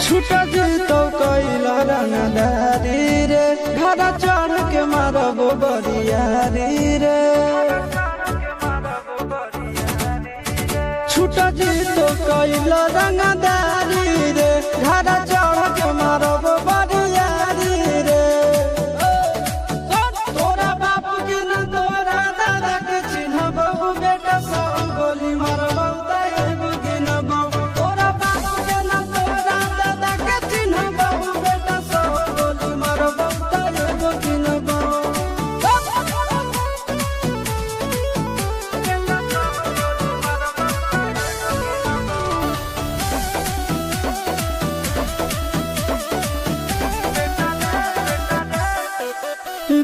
छूटा जी तो कैला रंगदारी रे घर चढ़ के मारबो बरियारी रे छूटा जी तो कैला रंगदारी रे घर चढ़ के मारबो बरियारी रे तोरा बाप के न तोरा दादा के चिन्हबो बेटा सब गोली मारबो तैबो गिनबो तोरा बाप के न तोरा दादा के चिन्हबो बेटा सब गोली मारबो तैबो गिनबो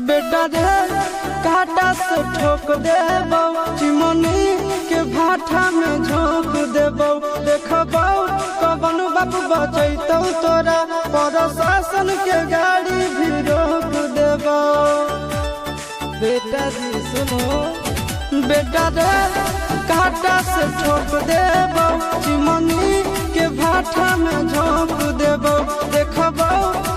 बेटा रे काटा से ठोक देबो चिमनी के भाठा में झोंक देबो देखबो कवन बाप बचैतौ तोरा प्रशासन के गाड़ी भी रोक देबो बेटा जी सुनो बेटा रे काटा से ठोक देबो चिमनी के भाठा में झोंक देबो देखबो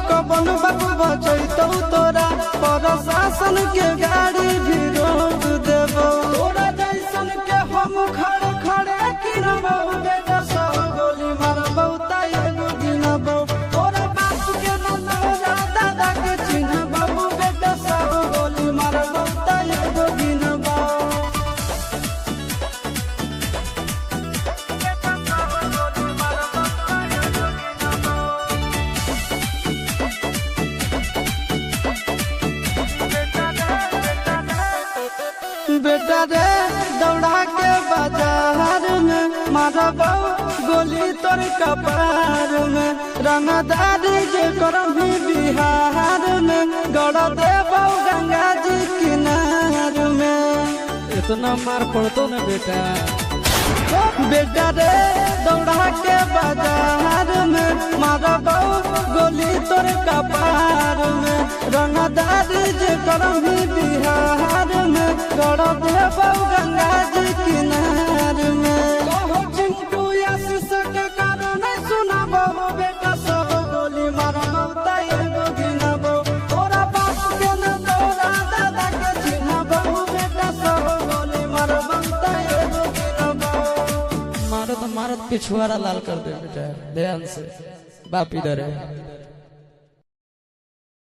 कवन बाप बचैतौ तोरा प्रशासन के गाड़ी भी रोक देबो तोरा जैसन के हम खड़े खड़े गिनबो बेटा सब गोली मारबो तैबो गिनबो तोरा बाप के न तोरा दादा के चिन्हबो बेटा सब गोली मारबो तैबो गिनबो बेटा रे दौड़ा के बाजार में मारबो गोली तोर कपार में रंगदारी जे करभी बिहार में गड़ देबो गंगा जी किनार में इतना मार पड़तो न बेटा बेटा रे दौड़ा के बाजार में मारबो गोली तोर कपार में रंगदारी जे करभी बिहार में गड़ देबो गंगा जी किनार में कहो चिंटू आशीष के कारण सुनाबो बेटा सब गोली मारबो तैबो गिनबो तोरा बाप के न तोरा दादा के चिन्हबो बेटा सब गोली मारबो तैबो गिनबो मारत मारत पिछुआरा लाल कर दे बेटा ध्यान से बाप इधर है।